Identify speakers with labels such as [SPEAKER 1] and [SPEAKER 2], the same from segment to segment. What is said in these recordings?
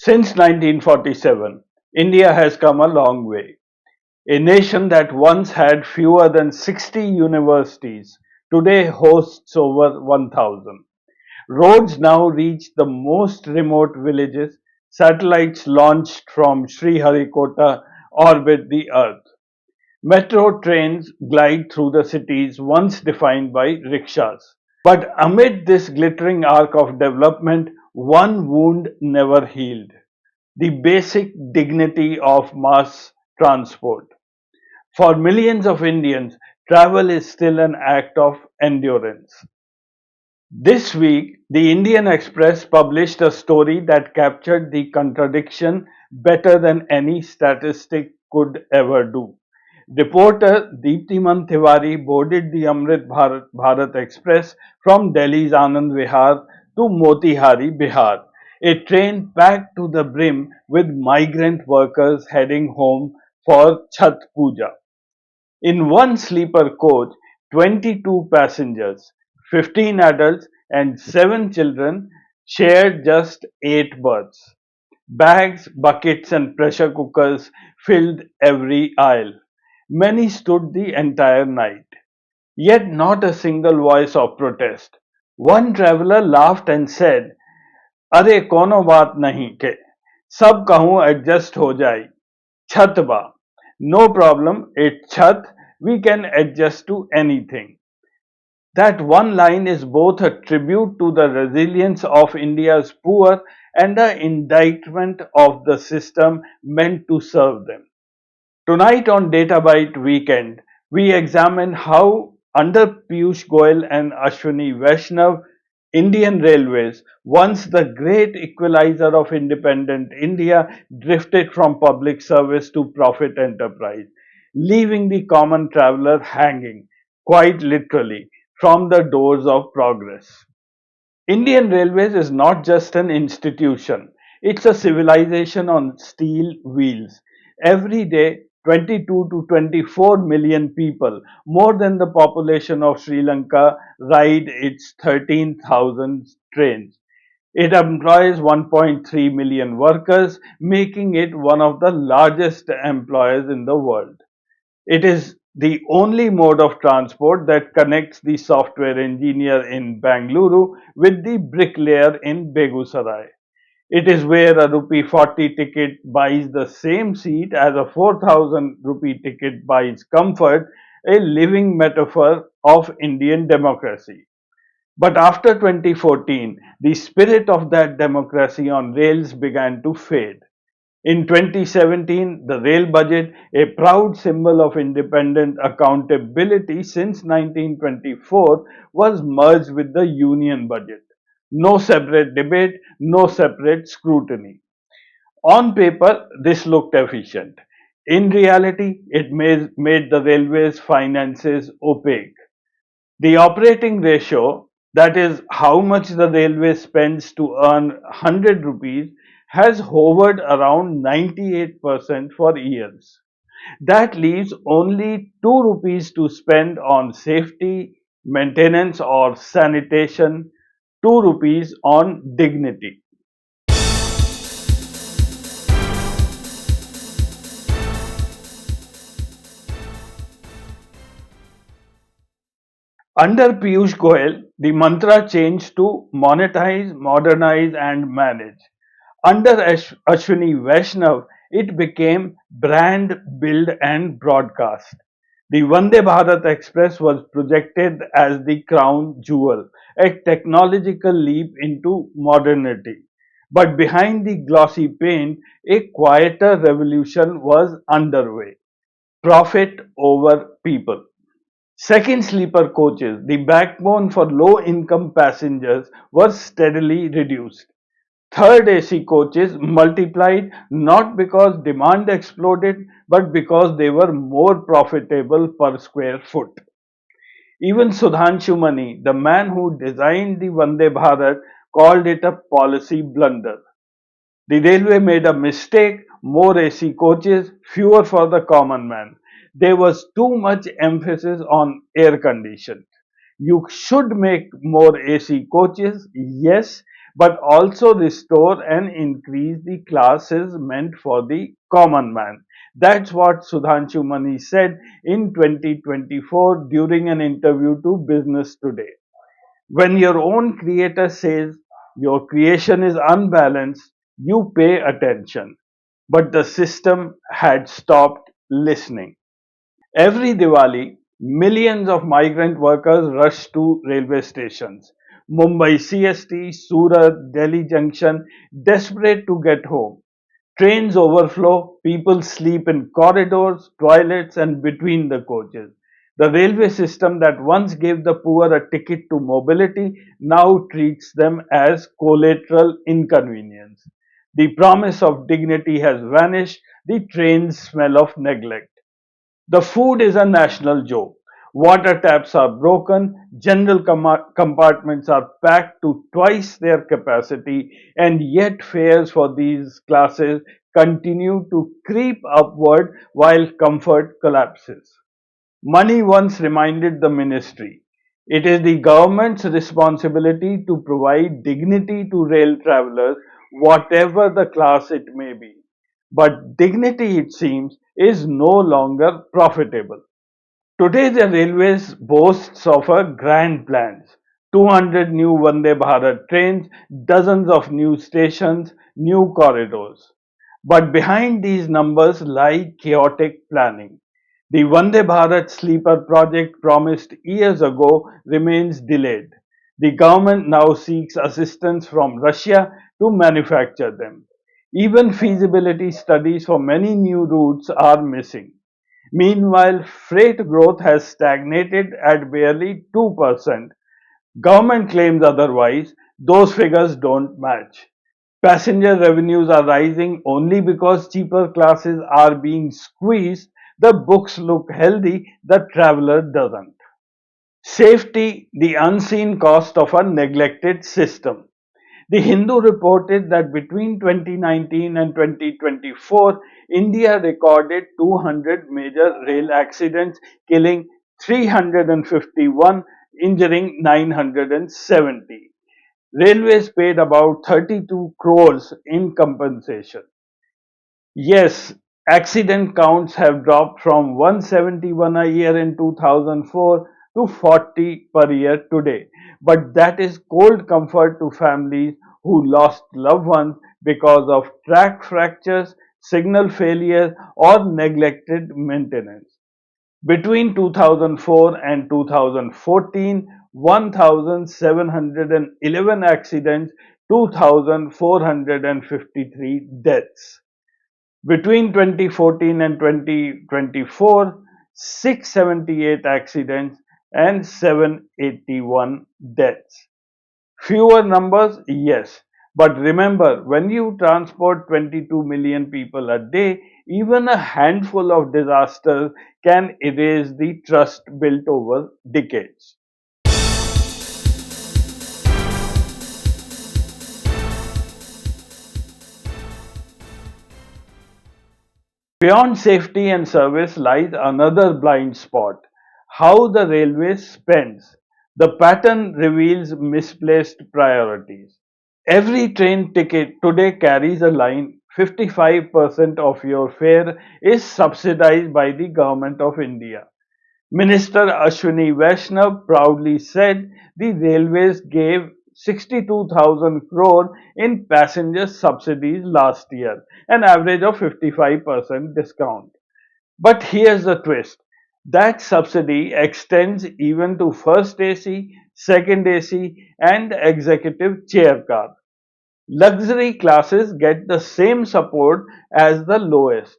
[SPEAKER 1] Since 1947, India has come a long way. A nation that once had fewer than 60 universities today hosts over 1,000. Roads now reach the most remote villages. Satellites launched from Sriharikota orbit the Earth. Metro trains glide through the cities once defined by rickshaws. But amid this glittering arc of development, one wound never healed: the basic dignity of mass transport. For millions of Indians, travel is still an act of endurance. This week, the Indian Express published a story that captured the contradiction better than any statistic could ever do. Reporter Deeptiman Tiwari boarded the Bharat Express from Delhi's Anand Vihar to Motihari, Bihar, a train packed to the brim with migrant workers heading home for Chhat Puja. In one sleeper coach, 22 passengers, 15 adults, and 7 children shared just 8 berths. Bags, buckets, and pressure cookers filled every aisle. Many stood the entire night. Yet not a single voice of protest. One traveler laughed and said, अरे कोनो बात नहीं के सब कहूँ adjust हो जाए छत बा no problem it's chat we can adjust to anything. That one line is both a tribute to the resilience of India's poor and an indictment of the system meant to serve them. Tonight on Databite Weekend, we examine how, under Piyush Goyal and Ashwini Vaishnav, Indian Railways, once the great equalizer of independent India, drifted from public service to profit enterprise, leaving the common traveler hanging, quite literally, from the doors of progress. Indian Railways is not just an institution, it's a civilization on steel wheels. Every day, 22 to 24 million people, more than the population of Sri Lanka, ride its 13,000 trains. It employs 1.3 million workers, making it one of the largest employers in the world. It is the only mode of transport that connects the software engineer in Bangalore with the bricklayer in Begusarai. It is where a rupee 40 ticket buys the same seat as a 4,000 rupee ticket buys comfort, a living metaphor of Indian democracy. But after 2014, the spirit of that democracy on rails began to fade. In 2017, the rail budget, a proud symbol of independent accountability since 1924, was merged with the union budget. No separate debate, no separate scrutiny. On paper, this looked efficient. In reality, it made the railway's finances opaque. The operating ratio, that is, how much the railway spends to earn 100 rupees, has hovered around 98% for years. That leaves only 2 rupees to spend on safety, maintenance, or sanitation, 2 rupees on dignity. Under Piyush Goyal, the mantra changed to monetize, modernize, and manage. Under Ashwini Vaishnav, it became brand, build, and broadcast. The Vande Bharat Express was projected as the crown jewel, a technological leap into modernity. But behind the glossy paint, a quieter revolution was underway: profit over people. Second sleeper coaches, the backbone for low income passengers, were steadily reduced. Third AC coaches multiplied not because demand exploded, but because they were more profitable per square foot. Even Sudhanshu Mani, the man who designed the Vande Bharat, called it a policy blunder. The railway made a mistake: more AC coaches, fewer for the common man. There was too much emphasis on air condition. You should make more AC coaches, yes, but also restore and increase the classes meant for the common man. That's what Sudhanshu Mani said in 2024 during an interview to Business Today. When your own creator says your creation is unbalanced, you pay attention. But the system had stopped listening. Every Diwali, millions of migrant workers rush to railway stations. Mumbai CST, Surat, Delhi Junction, desperate to get home. Trains overflow, people sleep in corridors, toilets, and between the coaches. The railway system that once gave the poor a ticket to mobility now treats them as collateral inconvenience. The promise of dignity has vanished, the trains smell of neglect. The food is a national joke. Water taps are broken, general compartments are packed to twice their capacity, and yet fares for these classes continue to creep upward while comfort collapses. Money once reminded the ministry. It is the government's responsibility to provide dignity to rail travelers, whatever the class it may be. But dignity, it seems, is no longer profitable. Today, the railways boasts of a grand plans. 200 new Vande Bharat trains, dozens of new stations, new corridors. But behind these numbers lie chaotic planning. The Vande Bharat sleeper project promised years ago remains delayed. The government now seeks assistance from Russia to manufacture them. Even feasibility studies for many new routes are missing. Meanwhile, freight growth has stagnated at barely 2%. Government claims otherwise, those figures don't match. Passenger revenues are rising only because cheaper classes are being squeezed. The books look healthy, the traveler doesn't. Safety, the unseen cost of a neglected system. The Hindu reported that between 2019 and 2024, India recorded 200 major rail accidents, killing 351, injuring 970. Railways paid about 32 crores in compensation. Yes, accident counts have dropped from 171 a year in 2004 to 40 per year today. But that is cold comfort to families who lost loved ones because of track fractures, signal failures, or neglected maintenance. Between 2004 and 2014, 1,711 accidents, 2,453 deaths. Between 2014 and 2024, 678 accidents and 781 deaths. Fewer numbers, yes. But remember, when you transport 22 million people a day, even a handful of disasters can erase the trust built over decades. Beyond safety and service lies another blind spot: how the railway spends. The pattern reveals misplaced priorities. Every train ticket today carries a line: 55% of your fare is subsidized by the Government of India. Minister Ashwini Vaishnav proudly said the railways gave 62,000 crore in passenger subsidies last year, an average of 55% discount. But here's the twist: that subsidy extends even to first AC, second AC, and executive chair car. Luxury classes get the same support as the lowest.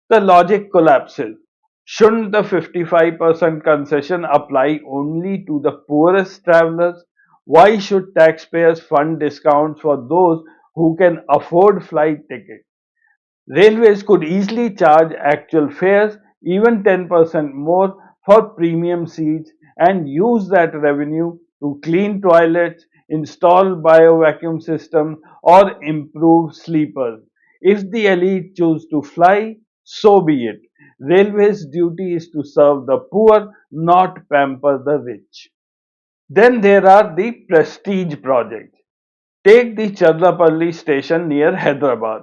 [SPEAKER 1] The logic collapses. Shouldn't the 55% concession apply only to the poorest travelers? Why should taxpayers fund discounts for those who can afford flight tickets? Railways could easily charge actual fares, even 10% more, for premium seats and use that revenue to clean toilets, install bio-vacuum systems, or improve sleepers. If the elite choose to fly, so be it. Railways' duty is to serve the poor, not pamper the rich. Then there are the prestige projects. Take the Cherlapally station near Hyderabad.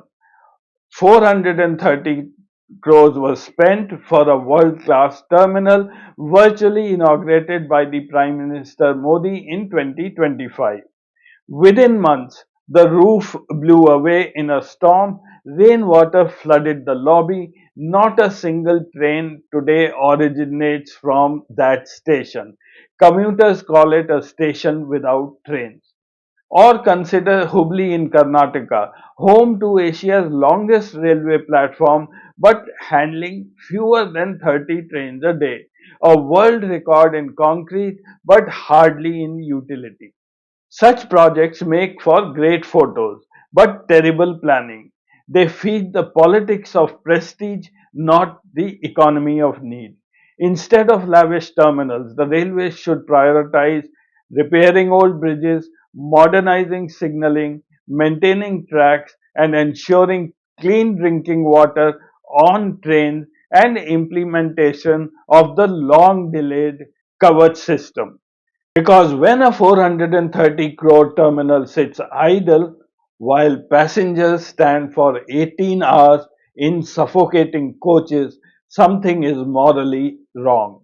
[SPEAKER 1] 430 crores was spent for a world-class terminal virtually inaugurated by the Prime Minister Modi in 2025. Within months, the roof blew away in a storm, rainwater flooded the lobby. Not a single train today originates from that station. Commuters call it a station without trains. Or consider Hubli in Karnataka, home to Asia's longest railway platform but handling fewer than 30 trains a day. A world record in concrete but hardly in utility. Such projects make for great photos, but terrible planning. They feed the politics of prestige, not the economy of need. Instead of lavish terminals, the railways should prioritize repairing old bridges, modernizing signaling, maintaining tracks, and ensuring clean drinking water on trains and implementation of the long delayed covered system. Because when a 430 crore terminal sits idle while passengers stand for 18 hours in suffocating coaches, something is morally wrong.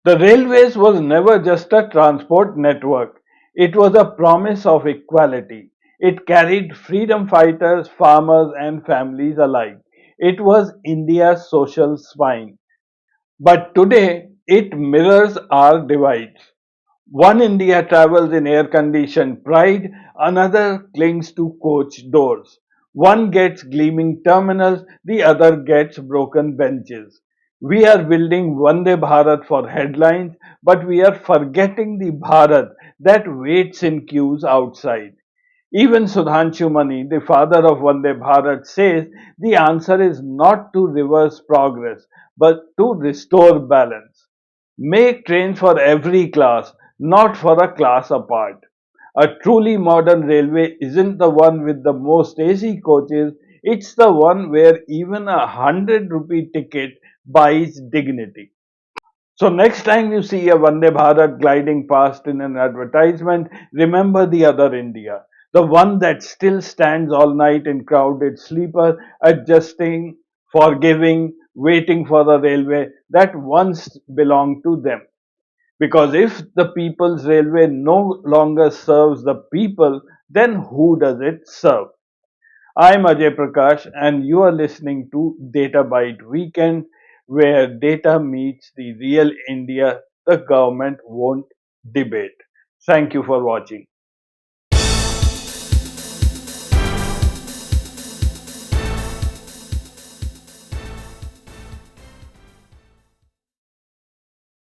[SPEAKER 1] The railways was never just a transport network, it was a promise of equality. It carried freedom fighters, farmers, and families alike. It was India's social spine. But today, it mirrors our divides. One India travels in air conditioned pride, another clings to coach doors. One gets gleaming terminals, the other gets broken benches. We are building Vande Bharat for headlines, but we are forgetting the Bharat that waits in queues outside. Even Sudhanshu Mani, the father of Vande Bharat, says the answer is not to reverse progress, but to restore balance. Make trains for every class, not for a class apart. A truly modern railway isn't the one with the most AC coaches, it's the one where even a 100 rupee ticket buys dignity. So next time you see a Vande Bharat gliding past in an advertisement, remember the other India, the one that still stands all night in crowded sleeper, adjusting, forgiving, waiting for the railway that once belonged to them. Because if the people's railway no longer serves the people, then who does it serve? I'm Ajay Prakash, and you are listening to Databite Weekend, where data meets the real India the government won't debate. Thank you for watching.